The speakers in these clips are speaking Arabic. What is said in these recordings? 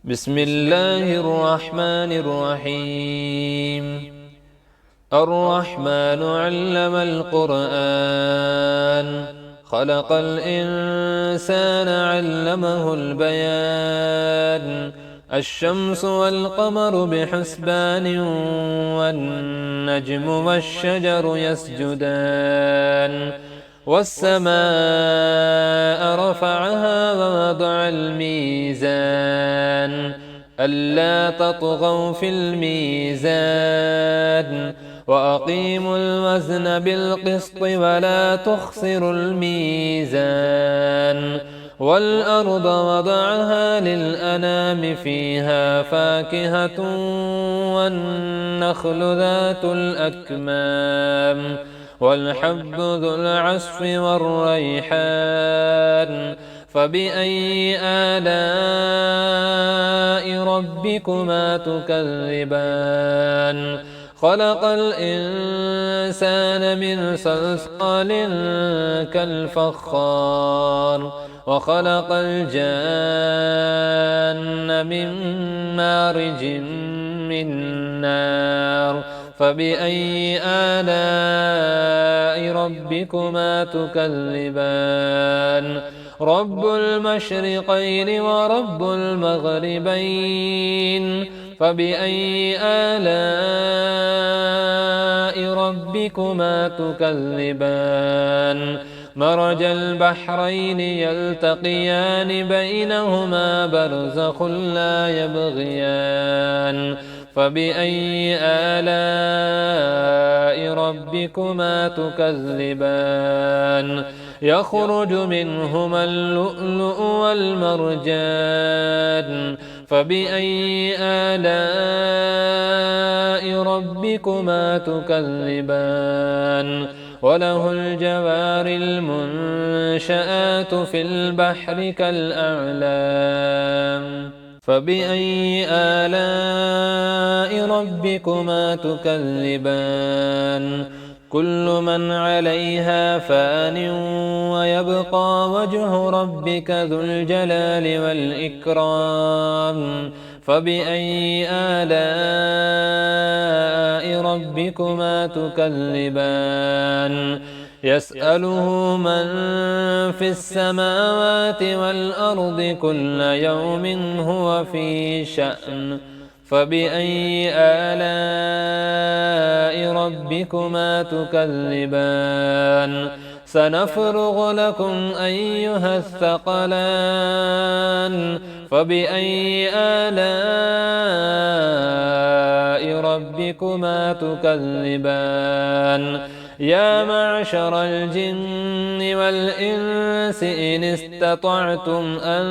بسم الله الرحمن الرحيم. الرحمن علم القرآن، خلق الإنسان علمه البيان. الشمس والقمر بحسبان، والنجم والشجر يسجدان. والسماء رفعها ووضع الميزان، ألا تطغوا في الميزان، وأقيموا الوزن بالقسط ولا تخسروا الميزان. والأرض وضعها للأنام، فيها فاكهة والنخل ذات الأكمام، والحب ذو العصف والريحان. فبأي آلاء ربكما تكذبان؟ خلق الإنسان من صلصال كالفخار، وخلق الجان من مارج من نار. فبأي آلاء ربكما تكذبان؟ رب المشرقين ورب المغربين. فبأي آلاء ربكما تكذبان؟ مرج البحرين يلتقيان، بينهما برزخ لا يبغيان. فبأي آلاء ربكما تكذبان؟ يخرج منهما اللؤلؤ والمرجان. فبأي آلاء ربكما تكذبان؟ وله الجوار المنشآت في البحر كالأعلام. فبأي آلاء ربكما تكذبان؟ كل من عليها فان، ويبقى وجه ربك ذو الجلال والإكرام. فبأي آلاء ربكما تكذبان؟ يسأله من في السماوات والأرض، كل يوم هو في شأن. فبأي آلاء ربكما تكذبان؟ سنفرغ لكم أيها الثقلان. فبأي آلاء ربكما تكذبان؟ يا معشر الجن والإنس، إن استطعتم أن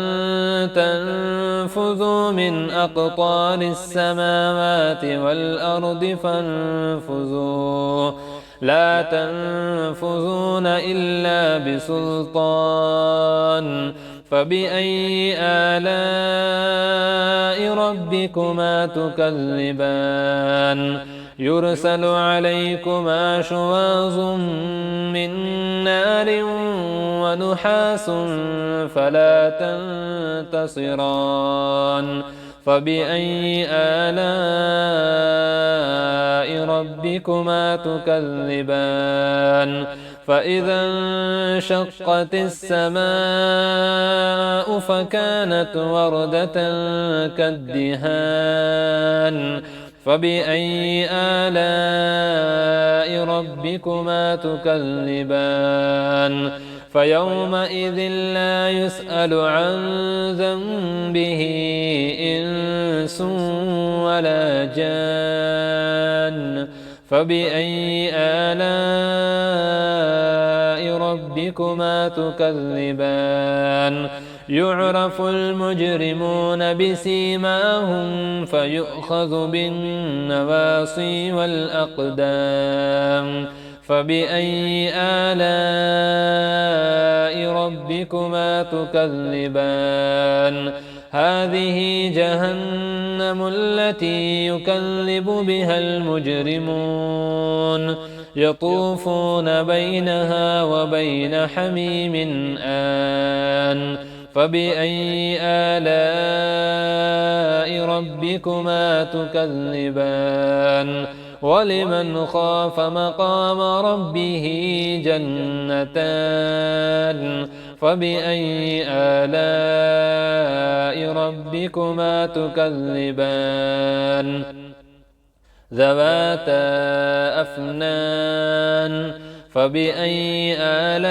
تنفذوا من أقطار السماوات والأرض فانفذوا، لا تنفذون إلا بسلطان. فبأي آلاء ربكما تكذبان؟ يرسل عليكما شواظ من نار ونحاس فلا تنتصران. فبأي آلاء ربكما تكذبان؟ فإذا انشقت السماء فكانت وردة كالدهان. فبأي آلاء ربكما تكذبان؟ فيومئذ لا يسأل عن ذنبه إنس ولا جان. فبأي آلاء ربكما تكذبان؟ يعرف المجرمون بسيماهم، فيؤخذ بالنواصي والأقدام. فبأي آلاء ربكما تكذبان؟ هذه جهنم التي يكذب بها المجرمون، يطوفون بينها وبين حميم آن. فبأي آلاء ربكما تكذبان ولمن خاف مقام ربه جنتان فبأي آلاء ربكما تكذبان ذواتا أفنان فبأي آلاء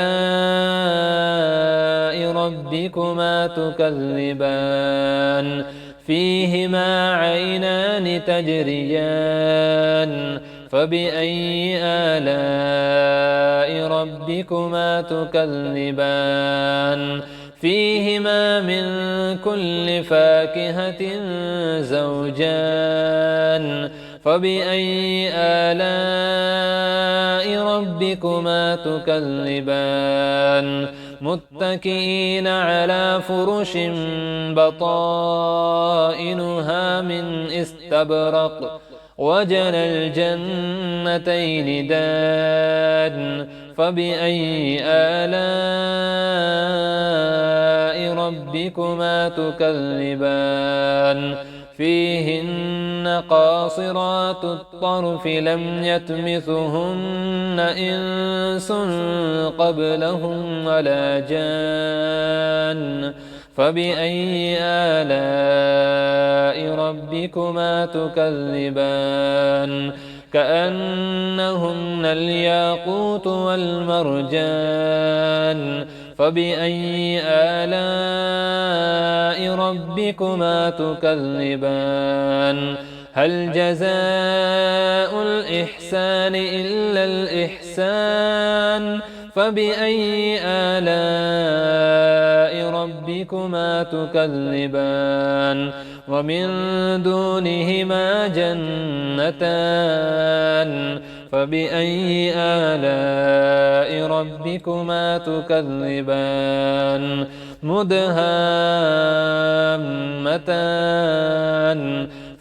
ربكما تكذبان فيهما عينان تجريان فبأي آلاء ربكما تكذبان فيهما من كل فاكهة زوجان فبأي آلاء ربكما تكذبان متكئين على فرش بطائنها من استبرق وجنى الجنتين دان فبأي آلاء ربكما تكذبان فيهن قاصرات الطرف لم يطمثهن إنس قبلهم ولا جان فبأي آلاء ربكما تكذبان كأنهن الياقوت والمرجان فبأي آلاء ربكما تكذبان هل جزاء الإحسان إلا الإحسان فبأي آلاء ربكما تكذبان ومن دونهما جنتان فبأي آلاء ربكما تكذبان مدهامتان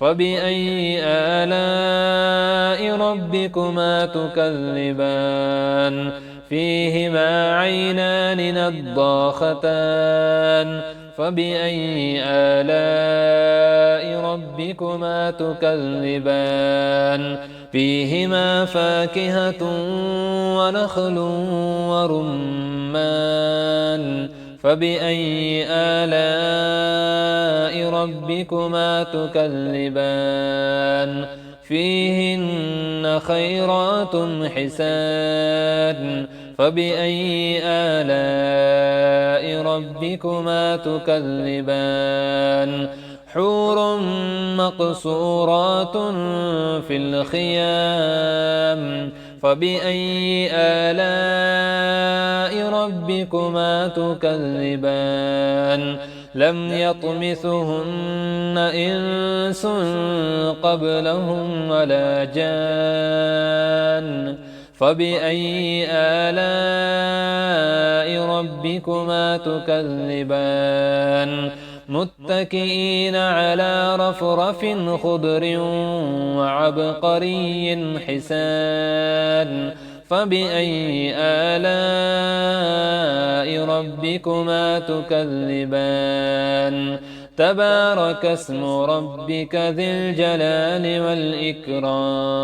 فبأي آلاء ربكما تكذبان فيهما عينان نضاختان فبأي آلاء ربكما تكذبان فيهما فاكهة ونخل ورمان فبأي آلاء ربكما تكذبان فيهن خيرات حسان فبأي آلاء ربكما تكذبان حور مقصورات في الخيام فبأي آلاء ربكما تكذبان لم يطمثهن إنس قبلهم ولا جان فبأي آلاء ربكما تكذبان متكئين على رفرف خضر وعبقري حسان فبأي آلاء ربكما تكذبان تبارك اسم ربك ذي الجلال والإكرام